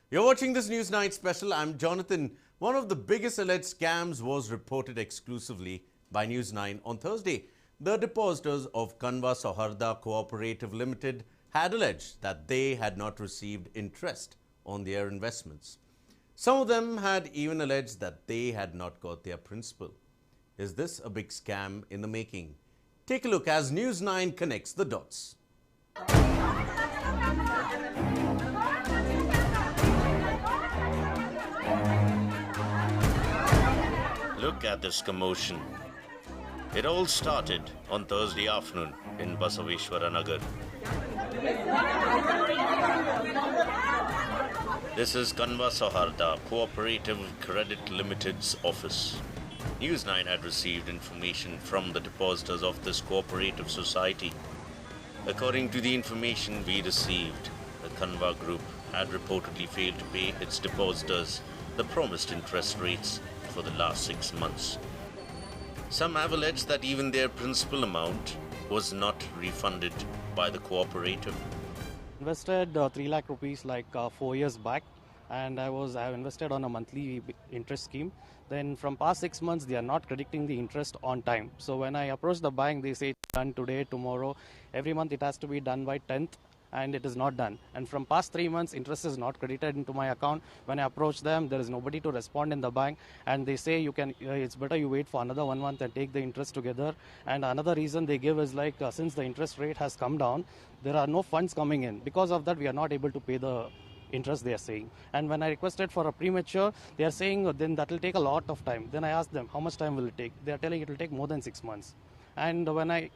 You're watching this News9 special. I'm Jonathan. One of the biggest alleged scams was reported exclusively by News9 on Thursday. The depositors of Kanva Souharda Co-operative Limited had alleged that they had not received interest on their investments. Some of them had even alleged that they had not got their principal. Is this a big scam in the making? Take a look as News9 connects the dots. Look at this commotion. It all started on Thursday afternoon in Basaveshwara Nagar. This is Kanva Souharda Co-operative Credit Limited's office. News9 had received information from the depositors of this cooperative society. According to the information we received, the Kanva group had reportedly failed to pay its depositors the promised interest rates for the last 6 months. Some have alleged that even their principal amount was not refunded by the cooperative. Invested 3 lakh rupees 4 years back, and I have invested on a monthly interest scheme. Then from past 6 months they are not crediting the interest on time. So when I approach the bank, they say it's done today, tomorrow. Every month it has to be done by 10th. And it is not done. And from past 3 months, interest is not credited into my account. When I approach them, there is nobody to respond in the bank, and they say it's better you wait for another 1 month and take the interest together. And another reason they give is since the interest rate has come down, there are no funds coming in. Because of that, we are not able to pay the interest, they are saying. And when I requested for a premature, they are saying then that will take a lot of time. Then I asked them how much time will it take. They are telling it will take more than 6 months. And when I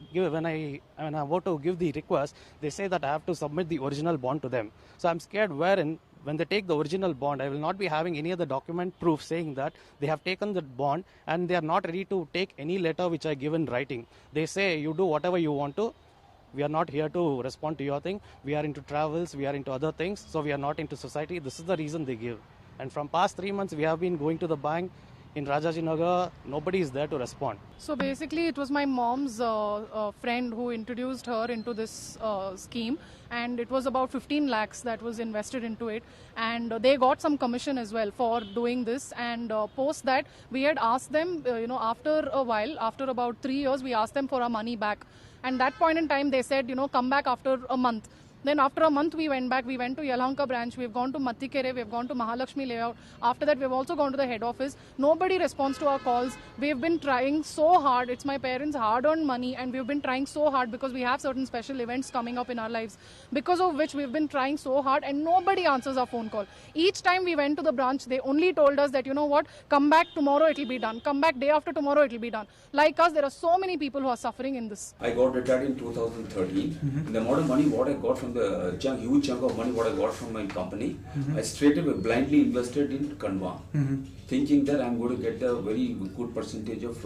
want to give the request, they say that I have to submit the original bond to them. So I'm scared when they take the original bond, I will not be having any other document proof saying that they have taken the bond, and they are not ready to take any letter which I give in writing. They say you do whatever you want to. We are not here to respond to your thing. We are into travels, we are into other things, so we are not into society. This is the reason they give. And from past 3 months, we have been going to the bank in Rajaji Nagar. Nobody is there to respond. So basically it was my mom's friend who introduced her into this scheme, and it was about 15 lakhs that was invested into it, and they got some commission as well for doing this. And post that, we had asked them, after a while, after about 3 years, we asked them for our money back. And that point in time they said, come back after a month. Then after a month we went back, we went to Yelahanka branch, we've gone to Mattikere, we've gone to Mahalakshmi layout. After that we've also gone to the head office. Nobody responds to our calls. We've been trying so hard. It's my parents' hard-earned money, and we've been trying so hard because we have certain special events coming up in our lives, because of which we've been trying so hard, and nobody answers our phone call. Each time we went to the branch, they only told us that, come back tomorrow, it'll be done. Come back day after tomorrow, it'll be done. Like us, there are so many people who are suffering in this. I got retired in 2013. The amount of money what I got from the huge chunk of money what I got from my company, I straight away blindly invested in Kanva, thinking that I'm going to get a very good percentage of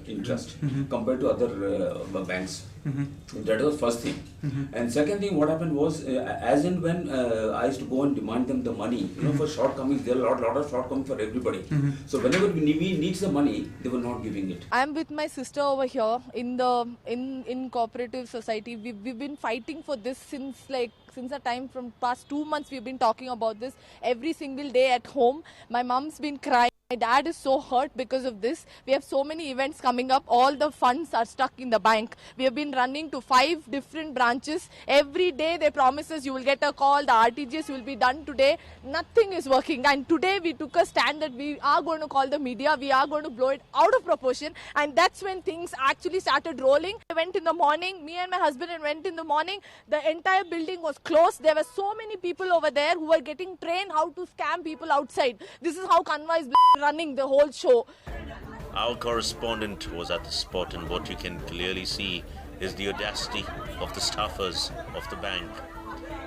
interest compared to other banks. That was first thing. And second thing, what happened was, as and when I used to go and demand them the money, for shortcomings, there are a lot of shortcomings for everybody. So whenever we need the money, they were not giving it. I'm with my sister over here in cooperative society. We've been fighting for this since a time from past 2 months. We've been talking about this every single day at home. My mom's been crying. My dad is so hurt because of this. We have so many events coming up. All the funds are stuck in the bank. We have been running to 5 different branches. Every day they promise us you will get a call, the RTGS will be done today. Nothing is working. And today we took a stand that we are going to call the media. We are going to blow it out of proportion. And that's when things actually started rolling. I went in the morning, me and my husband went in the morning. The entire building was closed. There were so many people over there who were getting trained how to scam people outside. This is how Kanva is running the whole show. Our correspondent was at the spot, and what you can clearly see is the audacity of the staffers of the bank.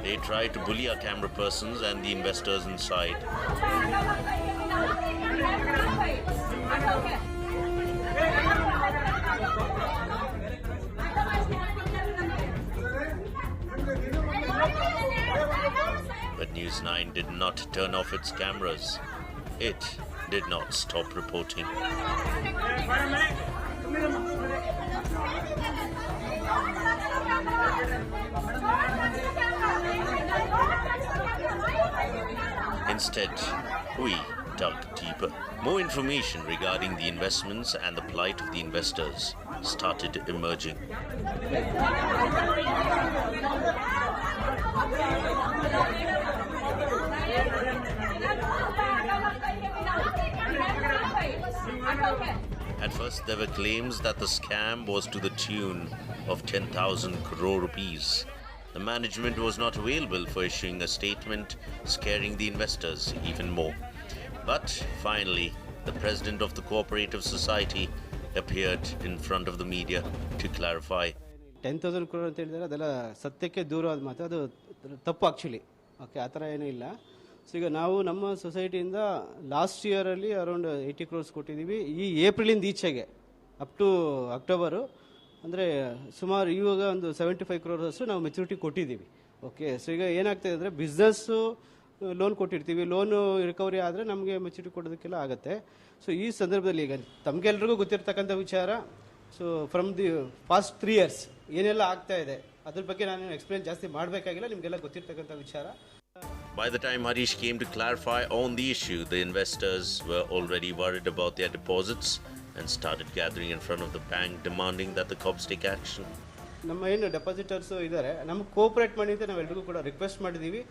They tried to bully our camera persons and the investors inside. But News9 did not turn off its cameras. It did not stop reporting. In Instead, we dug deeper. More information regarding the investments and the plight of the investors started emerging. At first, there were claims that the scam was to the tune of 10,000 crore rupees. The management was not available for issuing a statement, scaring the investors even more. But finally, the president of the cooperative society appeared in front of the media to clarify. 10,000 crore ಅಂತ ಹೇಳಿದರೆ ಅದೆಲ್ಲ ಸತ್ಯಕ್ಕೆ ದೂರವಾದ ಮಾತು, ಅದು ತಪ್ಪು actually. Okay, ಆ ಥರ ಏನೂ ಇಲ್ಲ. ಸೊ ಈಗ ನಾವು ನಮ್ಮ ಸೊಸೈಟಿಯಿಂದ ಲಾಸ್ಟ್ ಇಯರಲ್ಲಿ ಅರೌಂಡ್ 80 crores ಕೊಟ್ಟಿದ್ದೀವಿ. ಈ ಏಪ್ರಿಲಿಂದ ಈಚೆಗೆ ಅಪ್ ಟು ಅಕ್ಟೋಬರು ಅಂದರೆ ಸುಮಾರು ಇವಾಗ ಒಂದು 75 crores ಅಷ್ಟು ನಾವು ಮೆಚುರಿಟಿ ಕೊಟ್ಟಿದ್ದೀವಿ. ಓಕೆ, ಸೊ ಈಗ ಏನಾಗ್ತದೆ ಅಂದರೆ ಬಿಸ್ನೆಸ್ಸು ಲೋನ್ ಕೊಟ್ಟಿರ್ತೀವಿ, ಲೋನು ರಿಕವರಿ ಆದರೆ ನಮಗೆ ಮೆಚುರಿಟಿ ಕೊಡೋದಕ್ಕೆಲ್ಲ ಆಗುತ್ತೆ. ಸೊ ಈ ಸಂದರ್ಭದಲ್ಲಿ ಈಗ ತಮಗೆಲ್ರಿಗೂ ಗೊತ್ತಿರ್ತಕ್ಕಂಥ ವಿಚಾರ, so from the past 3 years ಏನೆಲ್ಲ ಆಗ್ತಾ ಇದೆ ಅದ್ರ ಬಗ್ಗೆ ನಾನು ಎಕ್ಸ್ಪ್ಲೇನ್ ಜಾಸ್ತಿ ಮಾಡಬೇಕಾಗಿಲ್ಲ, ನಿಮಗೆಲ್ಲ ಗೊತ್ತಿರ್ತಕ್ಕಂಥ ವಿಚಾರ. By the time Harish came to clarify on the issue, the investors were already worried about their deposits and started gathering in front of the bank demanding that the cops take action. ನಮ್ಮ ಏನು ಡೆಪಾಸಿಟರ್ಸು ಇದ್ದಾರೆ, ನಮ್ಗೆ cooperate ಮಾಡಿ ಅಂತ ನಾವೆಲ್ಲರಿಗೂ ಕೂಡ request ಮಾಡಿದ್ದೀವಿ.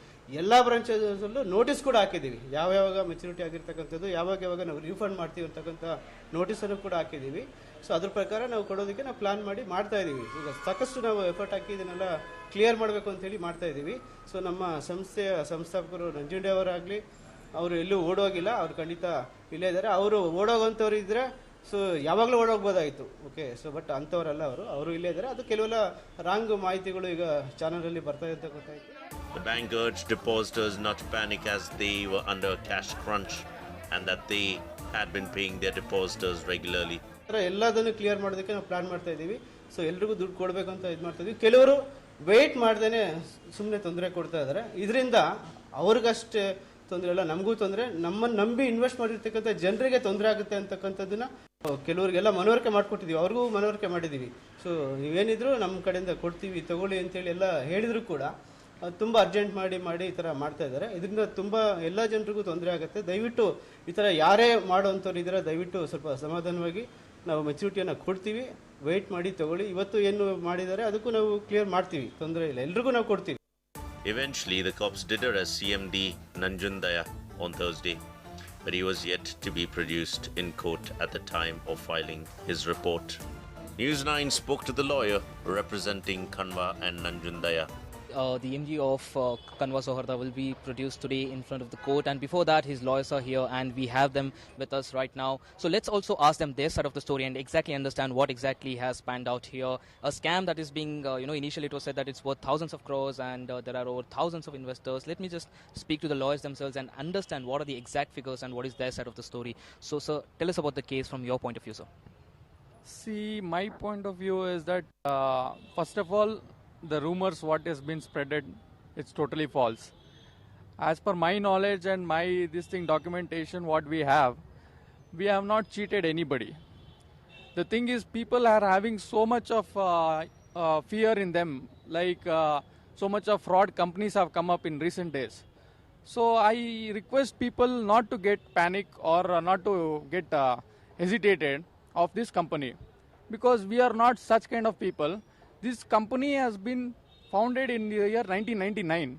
ಎಲ್ಲ ಬ್ರಾಂಚಸಲ್ಲೂ notice ಕೂಡ ಹಾಕಿದ್ದೀವಿ, ಯಾವಾಗ ಮೆಚುರಿಟಿ ಆಗಿರ್ತಕ್ಕಂಥದ್ದು, ಯಾವಾಗ ನಾವು ರೀಫಂಡ್ ಮಾಡ್ತೀವಿ ಅಂತಕ್ಕಂಥ ನೋಟಿಸನ್ನು ಕೂಡ ಹಾಕಿದ್ದೀವಿ. ಸೊ ಅದ್ರ ಪ್ರಕಾರ ನಾವು ಕೊಡೋದಕ್ಕೆ ನಾವು ಪ್ಲಾನ್ ಮಾಡಿ ಮಾಡ್ತಾ ಇದ್ದೀವಿ. ಈಗ ಸಾಕಷ್ಟು ನಾವು ಎಫರ್ಟ್ ಹಾಕಿ ಇದನ್ನೆಲ್ಲ ಕ್ಲಿಯರ್ ಮಾಡಬೇಕು ಅಂತೇಳಿ ಮಾಡ್ತಾ ಇದ್ದೀವಿ. ಸೊ ನಮ್ಮ ಸಂಸ್ಥೆಯ ಸಂಸ್ಥಾಪಕರು ನಂಜುಂಡೆಯವರಾಗಲಿ, ಅವರು ಎಲ್ಲೂ ಓಡೋಗಿಲ್ಲ, ಅವ್ರು ಖಂಡಿತ ಇಲ್ಲೇ ಇದ್ದಾರೆ. ಅವರು ಓಡೋಗಂಥವ್ರು ಇದ್ದರೆ ಸೊ ಯಾವಾಗಲೂ ಓಡೋಗ್ಬೋದಾಯಿತು. ಓಕೆ, ಸೊ ಬಟ್ ಅಂಥವರಲ್ಲ, ಅವರು ಇಲ್ಲೇ ಇದ್ದಾರೆ. ಅದು ಕೆಲವೆಲ್ಲ ರಾಂಗ್ ಮಾಹಿತಿಗಳು ಈಗ ಚಾನಲಲ್ಲಿ ಬರ್ತಾ ಇದೆ ಅಂತ ಗೊತ್ತಾಯಿತು. The bank urged depositors not to panic as they were under a cash crunch and that they had been paying their depositors regularly. ಎಲ್ಲದನ್ನು ಕ್ಲಿಯರ್ ಮಾಡೋದಕ್ಕೆ ನಾವು ಪ್ಲಾನ್ ಮಾಡ್ತಾ ಇದ್ದೀವಿ. ಸೊ ಎಲ್ರಿಗೂ ದುಡ್ಡು ಕೊಡಬೇಕು ಅಂತ ಇದು ಮಾಡ್ತಾ ಇದ್ದೀವಿ. ಕೆಲವರು ವೆಯ್ಟ್ ಮಾಡ್ದೇ ಸುಮ್ಮನೆ ತೊಂದರೆ ಕೊಡ್ತಾ ಇದ್ದಾರೆ. ಇದರಿಂದ ಅವ್ರಿಗಷ್ಟೇ ತೊಂದರೆ ಇಲ್ಲ, ನಮಗೂ ತೊಂದರೆ, ನಮ್ಮನ್ನು ನಂಬಿ ಇನ್ವೆಸ್ಟ್ ಮಾಡಿರ್ತಕ್ಕಂಥ ಜನರಿಗೆ ತೊಂದರೆ ಆಗುತ್ತೆ ಅಂತಕ್ಕಂಥದ್ದನ್ನ ಕೆಲವರಿಗೆಲ್ಲ ಮನವರಿಕೆ ಮಾಡಿಕೊಟ್ಟಿದ್ದೀವಿ, ಅವ್ರಿಗೂ ಮನವರಿಕೆ ಮಾಡಿದ್ದೀವಿ. ಸೊ ನೀವೇನಿದ್ರು ನಮ್ಮ ಕಡೆಯಿಂದ ಕೊಡ್ತೀವಿ, ತಗೊಳ್ಳಿ ಅಂತೇಳಿ ಎಲ್ಲ ಹೇಳಿದ್ರು ಕೂಡ ತುಂಬ ಅರ್ಜೆಂಟ್ ಮಾಡಿ ಈ ಥರ ಮಾಡ್ತಾ ಇದ್ದಾರೆ. ಇದರಿಂದ ತುಂಬ ಎಲ್ಲ ಜನರಿಗೂ ತೊಂದರೆ ಆಗುತ್ತೆ. ದಯವಿಟ್ಟು ಈ ಥರ ಯಾರೇ ಮಾಡೋವಂಥವ್ರು ಇದ್ದಾರೆ, ದಯವಿಟ್ಟು ಸ್ವಲ್ಪ ಸಮಾಧಾನವಾಗಿ ನಾವು ಮೆಚುರಿಟಿಯನ್ನು ಕೊಡ್ತೀವಿ, ವೆಯ್ಟ್ ಮಾಡಿ ತಗೊಳ್ಳಿ. ಇವತ್ತು ಏನು ಮಾಡಿದ್ದಾರೆ ಅದಕ್ಕೂ ನಾವು ಕ್ಲಿಯರ್ ಮಾಡ್ತೀವಿ, ತೊಂದರೆ ಇಲ್ಲ, ಎಲ್ರಿಗೂ ನಾವು ಕೊಡ್ತೀವಿ. Eventually, the cops did arrest CMD Nanjundaya on Thursday, but he was yet to be produced in court at the time of filing his report. NEWS9 spoke to the lawyer representing Kanva and Nanjundaya. The MD of Kanva Souharda will be produced today in front of the court, and before that his lawyers are here and we have them with us right now. So let's also ask them their side of the story and exactly understand what exactly has panned out here. A scam that is being, initially it was said that it's worth thousands of crores and there are over thousands of investors. Let me just speak to the lawyers themselves and understand what are the exact figures and what is their side of the story. So sir, tell us about the case from your point of view, sir. See, my point of view is that first of all, the rumors what has been spreaded, it's totally false. As per my knowledge and my documentation what we have not cheated anybody. The thing is, people are having so much of fear in them, like so much of fraud companies have come up in recent days. So I request people not to get panic or not to get hesitated of this company, because we are not such kind of people. This company has been founded in the year 1999,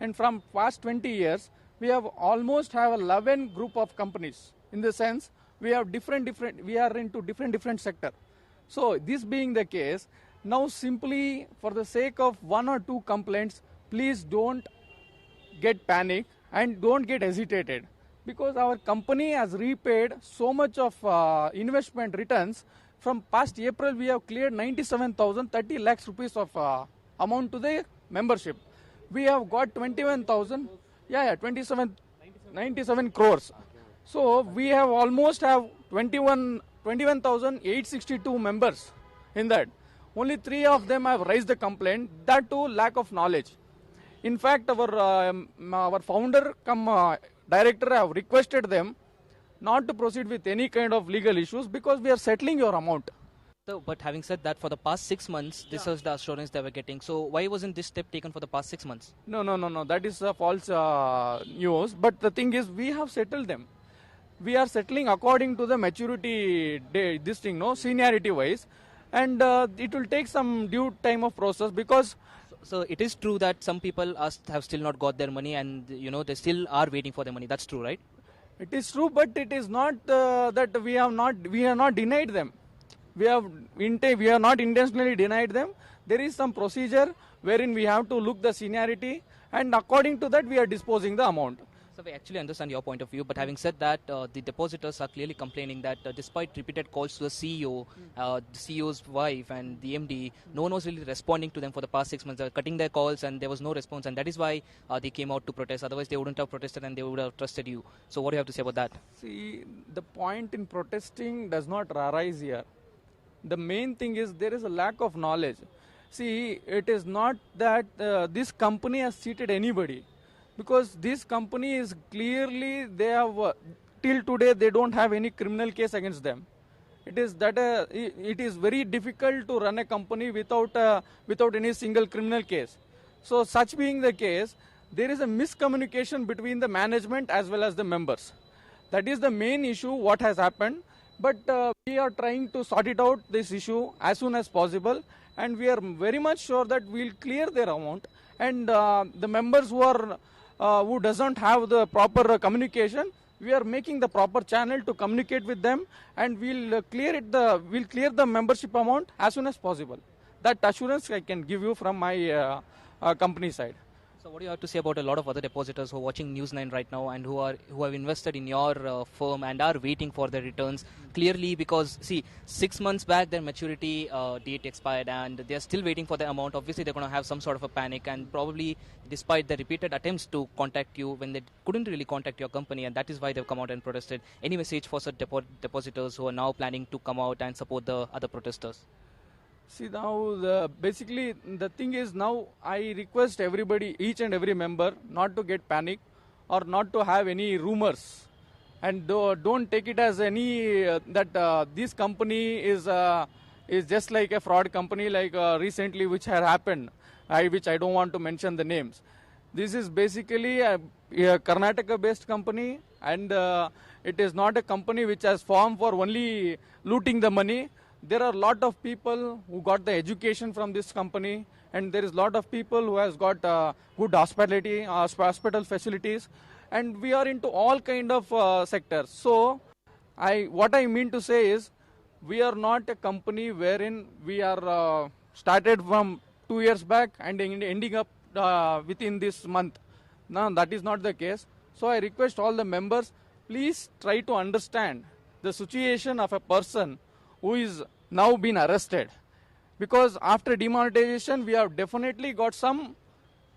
and from past 20 years we have almost 11 group of companies. In the sense, we have we are into different sector. So this being the case, now simply for the sake of one or two complaints, please don't get panic and don't get hesitated, because our company has repaid so much of investment returns. From past April, we have cleared 97,030 lakhs rupees of amount to the membership. We have got 97 crores. So we have almost 21,862 members in that. Only 3 of them have raised the complaint, that too lack of knowledge. In fact, our founder director have requested them not to proceed with any kind of legal issues because we are settling your amount. So, but having said that, for the past 6 months, this was the assurance they were getting. So why wasn't this step taken for the past 6 months? No. That is false news. But the thing is, we have settled them. We are settling according to the maturity day, this thing, no, seniority wise. And it will take some due time of process because... So it is true that some people have still not got their money and, they still are waiting for their money. That's true, right? It is true, but it is not that we have not denied them. We have not intentionally denied them. There is some procedure wherein we have to look the seniority, and according to that we are disposing the amount. So we actually understand your point of view, but having said that, the depositors are clearly complaining that despite repeated calls to the CEO, the CEO's wife and the MD, no one was really responding to them for the past 6 months. They were cutting their calls and there was no response, and that is why they came out to protest. Otherwise they wouldn't have protested and they would have trusted you. So what do you have to say about that? See, the point in protesting does not arise here. The main thing is there is a lack of knowledge. See, it is not that this company has cheated anybody. Because this company is clearly, they have, till today they don't have any criminal case against them. It is very difficult to run a company without any single criminal case. So such being the case, there is a miscommunication between the management as well as the members. That is the main issue what has happened. But we are trying to sort it out, this issue, as soon as possible. And we are very much sure that we will clear their amount. And the members who doesn't have the proper communication, we are making the proper channel to communicate with them, and we'll clear the membership amount as soon as possible. That assurance I can give you from my company side. So what do you have to say about a lot of other depositors who are watching News9 right now and who have invested in your firm and are waiting for their returns? Clearly, because see, 6 months back their maturity date expired and they are still waiting for the amount. Obviously they're going to have some sort of a panic, and probably despite the repeated attempts to contact you when they couldn't really contact your company, and that is why they've come out and protested. Any message for such depositors who are now planning to come out and support the other protesters? See, now basically the thing is, now I request everybody, each and every member, not to get panic or not to have any rumors, and don't take it as any that this company is just like a fraud company, like recently which had happened, which I don't want to mention the names. This is basically a Karnataka based company, and it is not a company which has formed for only looting the money. There are a lot of people who got the education from this company, and there is a lot of people who has got good hospital facilities, and we are into all kind of sectors. So what I mean to say is, we are not a company wherein we are started from 2 years back and ending up within this month. No, that is not the case. So I request all the members, please try to understand the situation of a person who is now been arrested, because after demonetization we have definitely got some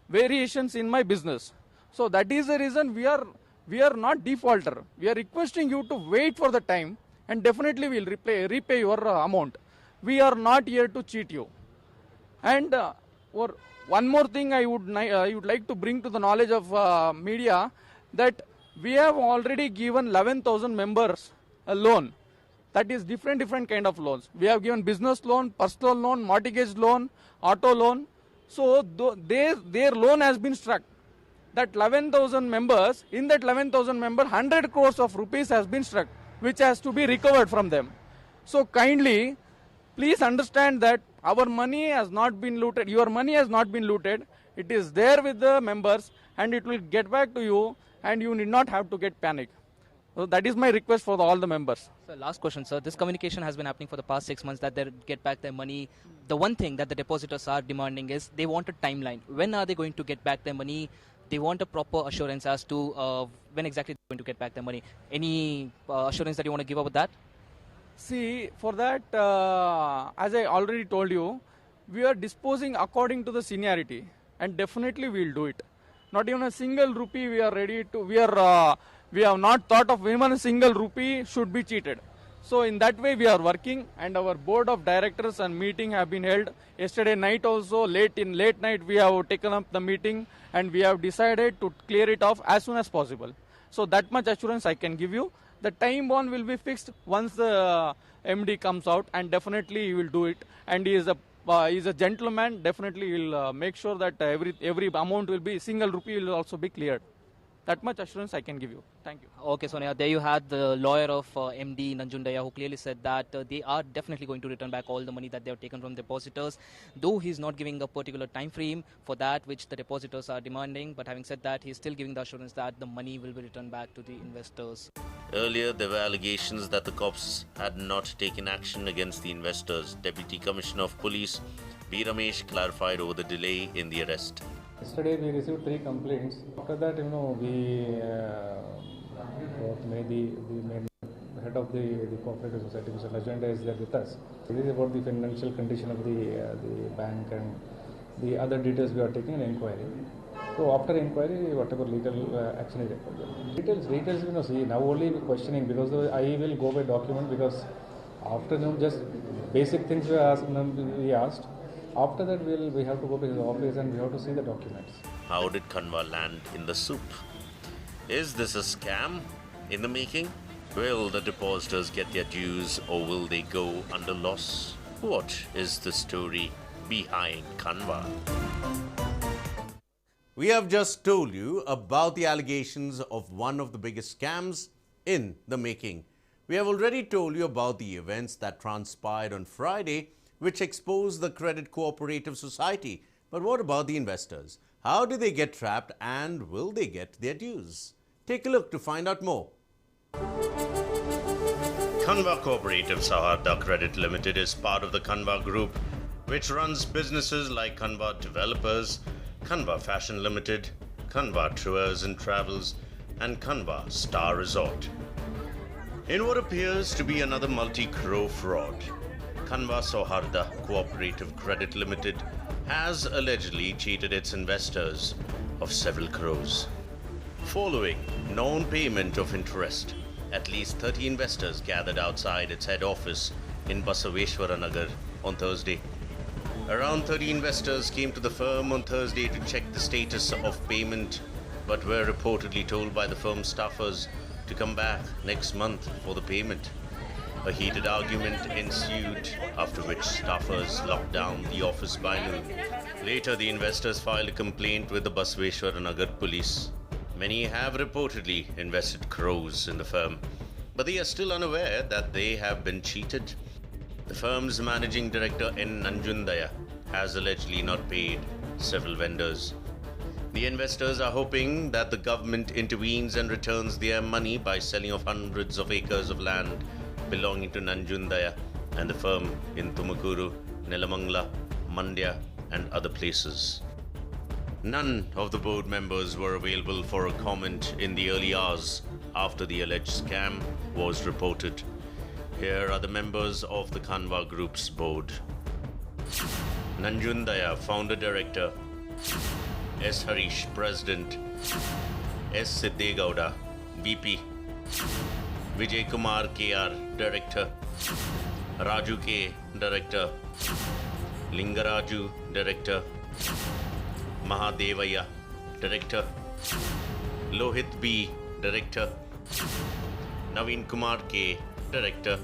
variations in my business. So that is the reason we are not defaulter. We are requesting you to wait for the time, and definitely we will repay your amount. We are not here to cheat you. And one more thing I would like to bring to the knowledge of media, that we have already given 11,000 members a loan. That is different kind of loans. We have given business loan, personal loan, mortgage loan, auto loan. So their loan has been struck. That 11,000 members, in that 11,000 members, 100 crores of rupees has been struck, which has to be recovered from them. So kindly, please understand that our money has not been looted. Your money has not been looted. It is there with the members, and it will get back to you, and you need not have to get panic. So that is my request for all the members. So last question, sir. This communication has been happening for the past 6 months that they get back their money. The one thing that the depositors are demanding is they want a timeline. When are they going to get back their money? They want a proper assurance as to when exactly they're going to get back their money. Any assurance that you want to give about that? See, for that, as I already told you, we are disposing according to the seniority, and definitely we will do it. Not even a single rupee we are ready to, we have not thought of even a single rupee should be cheated. So in that way we are working, and our board of directors and meeting have been held. Yesterday night also, late night we have taken up the meeting, and we have decided to clear it off as soon as possible. So that much assurance I can give you. The time bond will be fixed once the MD comes out, and definitely he will do it. And he is a gentleman. Definitely he will make sure that every amount will be, single rupee will also be cleared. That much assurance I can give you. Thank you. Okay, Sonia, there you had the lawyer of MD Nanjundaya, who clearly said that they are definitely going to return back all the money that they have taken from depositors, though he's not giving a particular time frame for that which the depositors are demanding. But having said that, he's still giving the assurance that the money will be returned back to the investors. Earlier, there were allegations that the cops had not taken action against the investors. Deputy Commissioner of Police B. Ramesh clarified over the delay in the arrest. Yesterday we received 3 complaints. After that, we made the head of the cooperative society, Mr. Lajenda, is there with us. It is about the financial condition of the bank and the other details we are taking an inquiry. So after inquiry, whatever legal action is required. Details, see, now only questioning, because I will go by document, because after just basic things we asked. After that, we have to go to his office and we have to see the documents. How did Kanva land in the soup? Is this a scam in the making? Will the depositors get their dues, or will they go under loss? What is the story behind Kanva? We have just told you about the allegations of one of the biggest scams in the making. We have already told you about the events that transpired on Friday, which exposed the Credit Cooperative Society. But what about the investors? How did they get trapped, and will they get their dues? Take a look to find out more. Kanva Cooperative Souharda Credit Limited is part of the Kanva Group, which runs businesses like Kanva Developers, Kanva Fashion Limited, Kanva Tours and Travels, and Kanva Star Resort. In what appears to be another multi-crore fraud, Kanva Souharda Cooperative Credit Limited has allegedly cheated its investors of several crores. Following non-payment of interest, at least 30 investors gathered outside its head office in Basaveshwaranagar on Thursday. Around 30 investors came to the firm on Thursday to check the status of payment, but were reportedly told by the firm's staffers to come back next month for the payment. A heated argument ensued, after which staffers locked down the office by noon. Later, the investors filed a complaint with the Basaveshwaranagar police. Many have reportedly invested crores in the firm, but they are still unaware that they have been cheated. The firm's managing director N. Nanjundaya has allegedly not paid several vendors. The investors are hoping that the government intervenes and returns their money by selling off hundreds of acres of land belonging to Nanjundaya and the firm in Tumakuru, Nelamangala, Mandya and other places. None of the board members were available for a comment in the early hours after the alleged scam was reported. Here are the members of the Kanva Group's board. Nanjundaya, Founder Director. S. Harish, President. S. Siddegowda, VP. Vijay Kumar KR, Director. Raju K, Director. Lingaraju, Director. Mahadevaya, Director. Lohit B, Director. Naveen Kumar K, Director.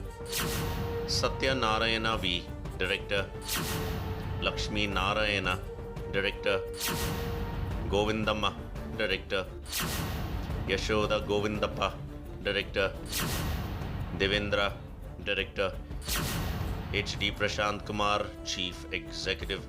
Satya Narayana V, Director. Lakshmi Narayana, Director. Govindamma, Director. Yashoda Govindappa, Director. Devendra, Director. H.D. Prashant Kumar, Chief Executive.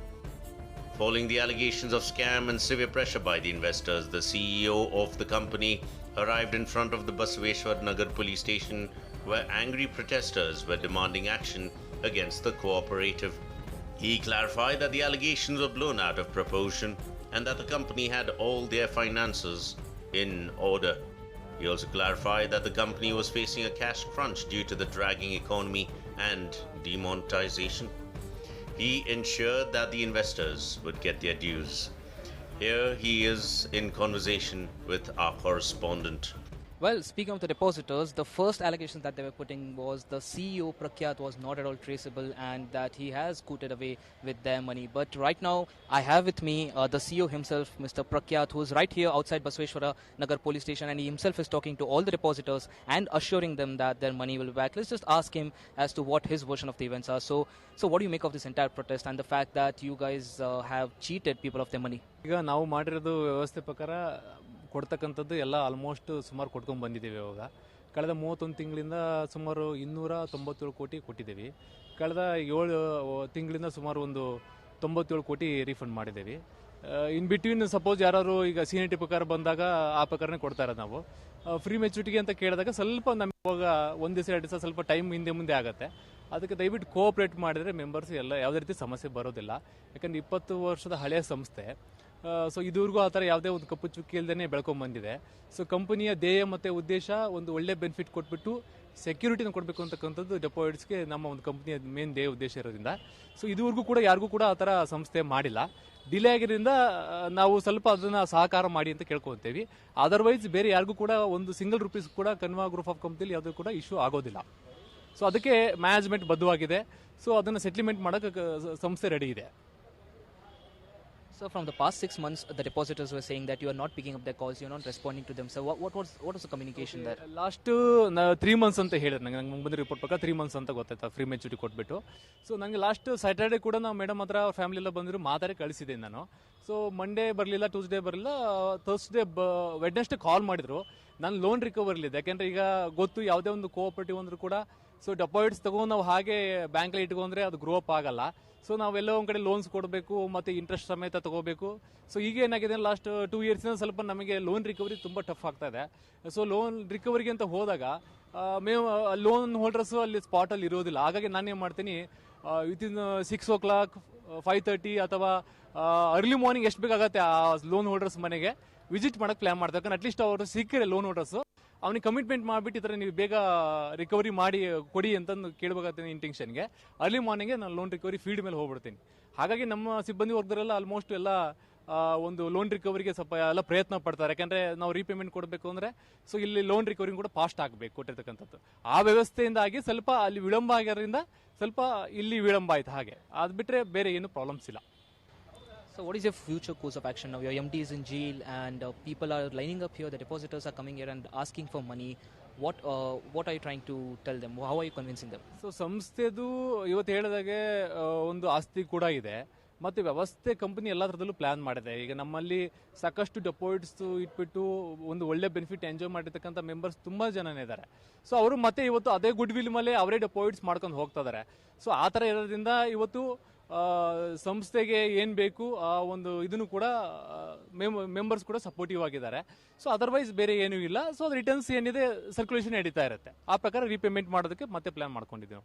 Following the allegations of scam and severe pressure by the investors, the CEO of the company arrived in front of the Basaveshwaranagar police station, where angry protesters were demanding action against the cooperative. He clarified that the allegations were blown out of proportion and that the company had all their finances in order. He also clarified that the company was facing a cash crunch due to the dragging economy and demonetization. He ensured that the investors would get their dues. Here he is in conversation with our correspondent. Well, speaking of the depositors, the first allegation that they were putting was the CEO Prakyat was not at all traceable and that he has scooted away with their money. But right now, I have with me the CEO himself, Mr. Prakyat, who is right here outside Basveshwara Nagar police station, and he himself is talking to all the depositors and assuring them that their money will be back. Let's just ask him as to what his version of the events are. So what do you make of this entire protest and the fact that you guys have cheated people of their money? ಈಗ ನಾವು ಮಾಡಿರೋದು ವ್ಯವಸ್ಥೆ ಪ್ರಕಾರ ಕೊಡ್ತಕ್ಕಂಥದ್ದು ಎಲ್ಲ almost ಸುಮಾರು ಕೊಟ್ಕೊಂಡು ಬಂದಿದ್ದೀವಿ. ಇವಾಗ ಕಳೆದ 31 ತಿಂಗಳಿಂದ ಸುಮಾರು 297 ಕೋಟಿ ಕೊಟ್ಟಿದ್ದೀವಿ. ಕಳೆದ 7 ತಿಂಗಳಿಂದ ಸುಮಾರು ಒಂದು 97 ಕೋಟಿ ರೀಫಂಡ್ ಮಾಡಿದ್ದೀವಿ. ಇನ್ ಬಿಟ್ವೀನ್ ಸಪೋಸ್ ಯಾರು ಈಗ ಸೀನಿಟಿ ಪ್ರಕಾರ ಬಂದಾಗ ಆ ಪ್ರಕಾರನೇ ಕೊಡ್ತಾ ಇರೋದು ನಾವು. ಫ್ರೀ ಮೆಚುರಿಟಿಗೆ ಅಂತ ಕೇಳಿದಾಗ ಸ್ವಲ್ಪ ನಮಗೆ ಇವಾಗ 1 ದಿವಸ 2 ದಿವಸ ಸ್ವಲ್ಪ ಟೈಮ್ ಹಿಂದೆ ಮುಂದೆ ಆಗುತ್ತೆ. ಅದಕ್ಕೆ ದಯವಿಟ್ಟು ಕೋಆಪ್ರೇಟ್ ಮಾಡಿದರೆ ಮೆಂಬರ್ಸ್ ಎಲ್ಲ ಯಾವುದೇ ರೀತಿ ಸಮಸ್ಯೆ ಬರೋದಿಲ್ಲ. ಯಾಕಂದರೆ 20 ವರ್ಷದ ಹಳೆಯ ಸಂಸ್ಥೆ. ಸೊ ಇದುವರೆಗೂ ಆ ಥರ ಯಾವುದೇ ಒಂದು ಕಪ್ಪು ಚುಕ್ಕಿ ಇಲ್ಲದೇ ಬೆಳ್ಕೊಂಬಂದಿದೆ. ಸೊ ಕಂಪನಿಯ ಧ್ಯೇಯ ಮತ್ತು ಉದ್ದೇಶ ಒಂದು ಒಳ್ಳೆ ಬೆನಿಫಿಟ್ ಕೊಟ್ಬಿಟ್ಟು ಸೆಕ್ಯೂರಿಟಿನ ಕೊಡಬೇಕು ಅಂತಕ್ಕಂಥದ್ದು ಡೆಪಾಸಿಟ್ಸ್ಗೆ ನಮ್ಮ ಒಂದು ಕಂಪ್ನಿಯ ಮೇನ್ ಧ್ಯೇಯ ಉದ್ದೇಶ ಇರೋದ್ರಿಂದ. ಸೊ ಇದುವರೆಗೂ ಕೂಡ ಯಾರಿಗೂ ಕೂಡ ಆ ಥರ ಸಂಸ್ಥೆ ಮಾಡಿಲ್ಲ. ಡಿಲೇ ಆಗಿರೋದ್ರಿಂದ ನಾವು ಸ್ವಲ್ಪ ಅದನ್ನು ಸಹಕಾರ ಮಾಡಿ ಅಂತ ಕೇಳ್ಕೊತೀವಿ. ಅದರ್ವೈಸ್ ಬೇರೆ ಯಾರಿಗೂ ಕೂಡ ಒಂದು ಸಿಂಗಲ್ ರುಪೀಸ್ ಕೂಡ ಕನ್ವಾ ಗ್ರೂಪ್ ಆಫ್ ಕಂಪ್ನಿಲಿ ಯಾವುದೂ ಕೂಡ ಇಶ್ಯೂ ಆಗೋದಿಲ್ಲ. ಸೊ ಅದಕ್ಕೆ ಮ್ಯಾನೇಜ್ಮೆಂಟ್ ಬದ್ಧವಾಗಿದೆ. ಸೊ ಅದನ್ನು ಸೆಟ್ಲ್ಮೆಂಟ್ ಮಾಡೋಕ್ಕೆ ಸಂಸ್ಥೆ ರೆಡಿ ಇದೆ. So from the past 6 months, the depositors were saying that you are not picking up their calls, you are not responding to them. So what was the communication there? Last 3 months ಅಂತ ಹೇಳಿದ್ರು ನಂಗೆ ಬಂದ report ಪ್ರಕಾರ 3 months ಅಂತ ಗೊತ್ತಾಯ್ತು free maturity ಕೊಟ್ಬಿಟ್ಟು. So ನನಗೆ last Saturday ಕೂಡ ನಾವು ಮೇಡಮ್ ಹತ್ರ ಫ್ಯಾಮಿಲಿ ಎಲ್ಲ ಬಂದರು ಮಾತಾಡಿ ಕಳಿಸಿದ್ದೆ ನಾನು. ಸೊ ಮಂಡೇ ಬರಲಿಲ್ಲ, ಟ್ಯೂಸ್ಡೇ ಬರಲಿಲ್ಲ, ಥರ್ಸ್ಡೇ ವೆಡ್ನೆಸ್ಡೇ ಕಾಲ್ ಮಾಡಿದ್ರು. ನಾನು ಲೋನ್ ರಿಕವರಿಲಿದೆ. ಯಾಕೆಂದರೆ ಈಗ ಗೊತ್ತು ಯಾವುದೇ ಒಂದು ಕೋಆಪರೇಟಿವ್ ಅಂದರೂ ಕೂಡ ಸೊ ಡೆಪಾಸಿಟ್ಸ್ ತಗೊಂಡು ನಾವು ಹಾಗೆ ಬ್ಯಾಂಕಲ್ಲಿ ಇಟ್ಕೊಂಡ್ರೆ ಅದು ಗ್ರೋ ಅಪ್ ಆಗಲ್ಲ. ಸೊ ನಾವೆಲ್ಲ ಒಂದು ಕಡೆ ಲೋನ್ಸ್ ಕೊಡಬೇಕು ಮತ್ತು ಇಂಟ್ರೆಸ್ಟ್ ಸಮೇತ ತಗೋಬೇಕು. ಸೊ ಈಗ ಏನಾಗಿದೆ ಲಾಸ್ಟ್ 2 ಇಯರ್ಸಿಂದ ಸ್ವಲ್ಪ ನಮಗೆ ಲೋನ್ ರಿಕವರಿ ತುಂಬ ಟಫ್ ಆಗ್ತಾ ಇದೆ. ಸೊ ಲೋನ್ ರಿಕವರಿಗೆ ಅಂತ ಹೋದಾಗ ಲೋನ್ ಹೋಲ್ಡರ್ಸು ಅಲ್ಲಿ ಸ್ಪಾಟಲ್ಲಿ ಇರೋದಿಲ್ಲ. ಹಾಗಾಗಿ ನಾನೇನು ಮಾಡ್ತೀನಿ, ವಿತಿನ್ 6 o'clock 5:30 ಅಥವಾ ಅರ್ಲಿ ಮಾರ್ನಿಂಗ್ ಎಷ್ಟು ಬೇಕಾಗತ್ತೆ ಆ ಲೋನ್ ಹೋಲ್ಡರ್ಸ್ ಮನೆಗೆ ವಿಸಿಟ್ ಮಾಡೋಕ್ಕೆ ಪ್ಲಾನ್ ಮಾಡ್ತಾರೆ. ಯಾಕಂದ್ರೆ ಅಟ್ಲೀಸ್ಟ್ ಅವರು ಸಿಕ್ಕರೆ ಲೋನ್ ಹೋಲ್ಡರ್ಸು ಅವನಿಗೆ ಕಮಿಟ್ಮೆಂಟ್ ಮಾಡಿಬಿಟ್ಟು ಈ ಥರ ನೀವು ಬೇಗ ರಿಕವರಿ ಮಾಡಿ ಕೊಡಿ ಅಂತಂದು ಕೇಳಬೇಕಾಗ್ತೀನಿ ಇಂಟೆನ್ಷನ್ಗೆ. ಅರ್ಲಿ ಮಾರ್ನಿಂಗ್ಗೆ ನಾನು ಲೋನ್ ರಿಕವರಿ ಫೀಲ್ಡ್ ಮೇಲೆ ಹೋಗ್ಬಿಡ್ತೀನಿ. ಹಾಗಾಗಿ ನಮ್ಮ ಸಿಬ್ಬಂದಿ ವರ್ಗದರೆಲ್ಲ ಆಲ್ಮೋಸ್ಟ್ ಎಲ್ಲ ಒಂದು ಲೋನ್ ರಿಕವರಿಗೆ ಸ್ವಲ್ಪ ಎಲ್ಲ ಪ್ರಯತ್ನ ಪಡ್ತಾರೆ. ಯಾಕಂದರೆ ನಾವು ರೀಪೇಮೆಂಟ್ ಕೊಡಬೇಕು ಅಂದರೆ ಸೊ ಇಲ್ಲಿ ಲೋನ್ ರಿಕವರಿ ಕೂಡ ಫಾಸ್ಟ್ ಆಗಬೇಕು ಕೊಟ್ಟಿರ್ತಕ್ಕಂಥದ್ದು. ಆ ವ್ಯವಸ್ಥೆಯಿಂದಾಗಿ ಸ್ವಲ್ಪ ಅಲ್ಲಿ ವಿಳಂಬ ಆಗಿರೋದ್ರಿಂದ ಸ್ವಲ್ಪ ಇಲ್ಲಿ ವಿಳಂಬ ಆಯ್ತು. ಹಾಗೆ ಅದು ಬಿಟ್ಟರೆ ಬೇರೆ ಏನು ಪ್ರಾಬ್ಲಮ್ಸ್ ಇಲ್ಲ. So what is your future course of action now? Your MD is in jail and people are lining up here, the depositors are coming here and asking for money. What are you trying to tell them? How are you convincing them? So ಸಂಸ್ಥೆದು ಇವತ್ತು ಹೇಳಿದಾಗೆ ಒಂದು ಆಸ್ತಿ ಕೂಡ ಇದೆ ಮತ್ತು ವ್ಯವಸ್ಥೆ company ಎಲ್ಲ ಥರದಲ್ಲೂ ಪ್ಲ್ಯಾನ್ ಮಾಡಿದೆ. ಈಗ ನಮ್ಮಲ್ಲಿ ಸಾಕಷ್ಟು ಡೆಪಾಸಿಟ್ಸ್ ಇಟ್ಬಿಟ್ಟು ಒಂದು ಒಳ್ಳೆ ಬೆನಿಫಿಟ್ ಎಂಜಾಯ್ ಮಾಡಿರ್ತಕ್ಕಂಥ ಮೆಂಬರ್ಸ್ ತುಂಬ ಜನನೇ ಇದ್ದಾರೆ. ಸೊ ಅವರು ಮತ್ತೆ ಇವತ್ತು ಅದೇ ಗುಡ್ ವಿಲ್ ಮೇಲೆ ಅವರೇ ಡೆಪಾಸಿಟ್ಸ್ ಮಾಡ್ಕೊಂಡು ಹೋಗ್ತಾ ಇದ್ದಾರೆ. ಸೊ ಆ ಥರ ಇರೋದ್ರಿಂದ ಇವತ್ತು ಸಂಸ್ಥೆಗೆ ಏನು ಬೇಕು ಆ ಒಂದು ಇದನ್ನು ಕೂಡ ಮೆಂಬರ್ಸ್ ಕೂಡ ಸಪೋರ್ಟಿವ್ ಆಗಿದ್ದಾರೆ. ಸೊ ಅದರ್ವೈಸ್ ಬೇರೆ ಏನೂ ಇಲ್ಲ. ಸೊ ಅದು ರಿಟರ್ನ್ಸ್ ಏನಿದೆ ಸರ್ಕ್ಯುಲೇಷನ್ ನಡೀತಾ ಇರುತ್ತೆ. ಆ ಪ್ರಕಾರ ರೀಪೇಮೆಂಟ್ ಮಾಡೋದಕ್ಕೆ ಮತ್ತೆ ಪ್ಲಾನ್ ಮಾಡ್ಕೊಂಡಿದ್ದೀವಿ.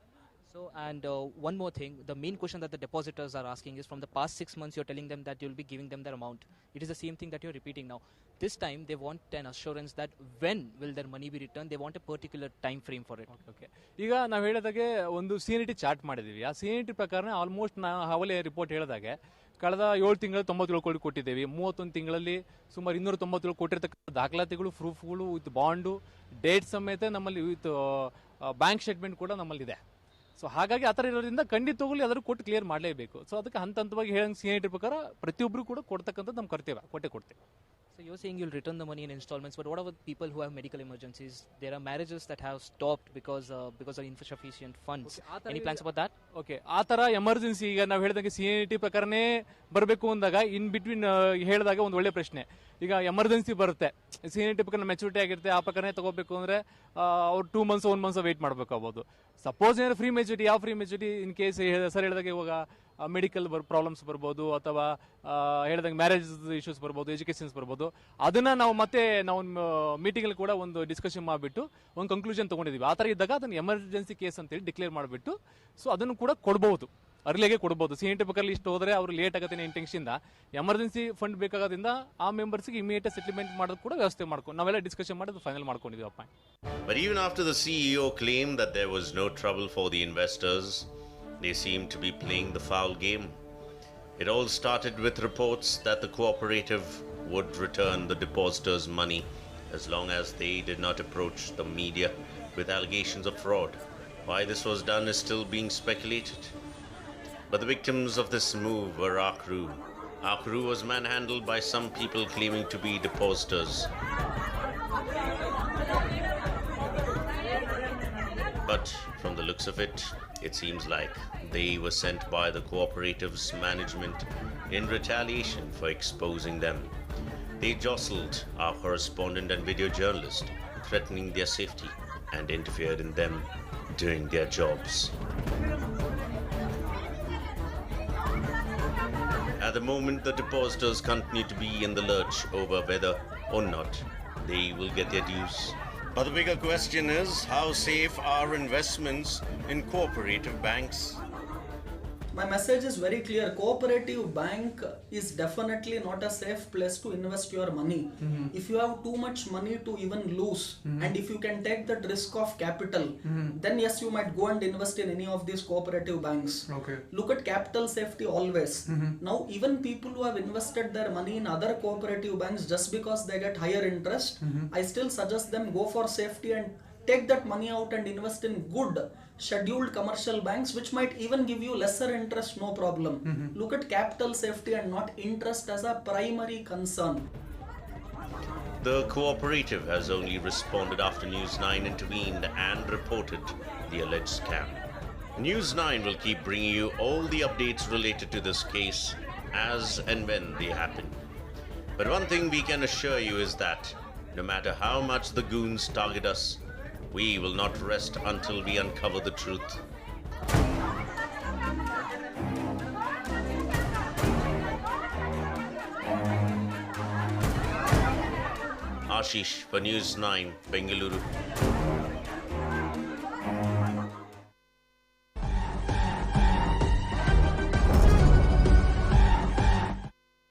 So and one more thing, the main question that the depositors are asking is from the past 6 months you're telling them that you'll be giving them their amount. It is the same thing that you're repeating now. This time they want an assurance that when will their money be returned. They want a particular time frame for it. Okay. ಈಗ ನಾವು ಹೇಳಿದಾಗೆ ಒಂದು CNT chart ಮಾಡಿದ್ದೀವಿ. ಆ CNT ಪ್ರಕಾರ almost ನಾವು ಅವಲೇ report ಹೇಳಿದಾಗೆ ಕಳೆದ 7 ತಿಂಗಳು 97 ಕೋಟಿ ಕೊಟ್ಟಿದ್ದೇವೆ. 31 ತಿಂಗಳಲ್ಲಿ ಸುಮಾರು 297 ಕೊಟ್ಟಿರ್ತಕ್ಕಂಥ ದಾಖಲಾತಿಗಳು, ಪ್ರೂಫ್ಗಳು ವಿತ್ ಬಾಂಡು, ಡೇಟ್ ಸಮೇತ ನಮ್ಮಲ್ಲಿ ವಿತ್ ಬ್ಯಾಂಕ್ ಸ್ಟೇಟ್ಮೆಂಟ್ ಕೂಡ ನಮ್ಮಲ್ಲಿದೆ. ಸೊ ಹಾಗಾಗಿ ಆ ಥರ ಇರೋದ್ರಿಂದ ಖಂಡಿತವಾಗ್ಲೂ ಅದನ್ನು ಕೊಟ್ಟು ಕ್ಲಿಯರ್ ಮಾಡಲೇಬೇಕು. ಸೊ ಅದಕ್ಕೆ ಹಂತವಾಗಿ ಹೇಳಂಗೆ CNT ಪ್ರಕಾರ ಪ್ರತಿಯೊಬ್ಬರು ಕೂಡ ಕೊಡ್ತಕ್ಕಂಥದ್ದು ನಮ್ಮ ಕರ್ತವ್ಯ, ಕೊಡ್ತೇವೆ. So you're saying you'll return the money in installments, but what about people who have medical emergencies? There are marriages that have stopped because of insufficient funds. Okay, any plans about that? Okay, ಆ ಥರ emergency ಈಗ ನಾವು ಹೇಳಿದಂಗೆ CNT ಪ್ರಕಾರನೇ ಬರಬೇಕು ಅಂದಾಗ in between ಹೇಳಿದಾಗ ಒಂದು ಒಳ್ಳೆ ಪ್ರಶ್ನೆ. ಈಗ ಎಮರ್ಜೆನ್ಸಿ ಬರುತ್ತೆ, CNT ಪ್ರಕಾರ ಮೆಚುರಿಟಿ ಆಗಿರುತ್ತೆ, ಆ ಪ್ರಕಾರನೇ ತಗೋಬೇಕು ಅಂದರೆ ಅವ್ರು 2 months 1 month ವೆಯ್ಟ್ ಮಾಡಬೇಕಾಗ್ಬೋದು. ಸಪೋಸ್ ಏನಾದ್ರು ಫ್ರೀ ಮೆಚುರಿಟಿ, ಯಾವ free maturity in case sir ಹೇಳಿದಾಗ ಇವಾಗ ಮೆಡಿಕಲ್ ಪ್ರಾಬ್ಲಮ್ಸ್ ಬರ್ಬೋದು ಅಥವಾ ಹೇಳಿದಂಗೆ ಮ್ಯಾರೇಜ್ ಇಶ್ಯೂಸ್ ಬರ್ಬೋದು, ಎಜುಕೇಷನ್ಸ್ ಬರ್ಬೋದು. ಅದನ್ನು ನಾವು ಮತ್ತೆ ನಾವು ಮೀಟಿಂಗಲ್ಲಿ ಕೂಡ ಒಂದು ಡಿಸ್ಕಷನ್ ಮಾಡಿಬಿಟ್ಟು ಒಂದು ಕನ್ಕ್ಲೂಷನ್ ತೊಗೊಂಡಿದ್ದೀವಿ. ಆ ಥರ ಇದ್ದಾಗ ಅದನ್ನು ಎಮರ್ಜೆನ್ಸಿ ಕೇಸ್ ಅಂತೇಳಿ ಡಿಕ್ಲೇರ್ ಮಾಡಿಬಿಟ್ಟು ಸೊ ಅದನ್ನು ಕೂಡ ಕೊಡ್ಬೋದು, ಅರ್ಲಿಗೆ ಕೊಡ್ಬೋದು. CNT ಪ್ರಕಾರ ಇಷ್ಟು ಹೋದರೆ ಅವರು ಲೇಟ್ ಆಗುತ್ತೆ ಇಂಟೆನ್ಷನ್ದ ಎಮರ್ಜೆನ್ಸಿ ಫಂಡ್ ಬೇಕಾಗೋದ್ರಿಂದ ಆ ಮೆಂಬರ್ಸ್ಗೆ ಇಮಿಡಿಯೇಟ್ ಸೆಟಲ್ಮೆಂಟ್ ಮಾಡೋದು ಕೂಡ ವ್ಯವಸ್ಥೆ ಮಾಡ್ಕೊಂಡು ನಾವೆಲ್ಲ ಡಿಸ್ಕಷನ್ ಮಾಡೋದು final ಮಾಡ್ಕೊಂಡಿದ್ದೀವಪ್ಪ. But even after the CEO claimed that there was no trouble for the investors, they seem to be playing the foul game. It all started with reports that the cooperative would return the depositors' money as long as they did not approach the media with allegations of fraud. Why this was done is still being speculated. But the victims of this move were our crew. Our crew was manhandled by some people claiming to be depositors. But from the looks of it, it seems like they were sent by the cooperative's management in retaliation for exposing them. They jostled our correspondent and video journalist, threatening their safety, and interfered in them doing their jobs. At the moment, the depositors continue to be in the lurch over whether or not they will get their dues. But the bigger question is, how safe are investments in cooperative banks? My message is very clear. Cooperative bank is definitely not a safe place to invest your money. If you have too much money to even lose, and if you can take that risk of capital, then yes, you might go and invest in any of these cooperative banks. Okay. Look at capital safety always. Now, even people who have invested their money in other cooperative banks just because they get higher interest, I still suggest them go for safety and take that money out and invest in good scheduled commercial banks, which might even give you lesser interest, no problem. Look at capital safety and not interest as a primary concern. The cooperative has only responded after News9 intervened and reported the alleged scam. News9 will keep bringing you all the updates related to this case as and when they happen. But one thing we can assure you is that no matter how much the goons target us, we will not rest until we uncover the truth. Ashish for News9, Bengaluru.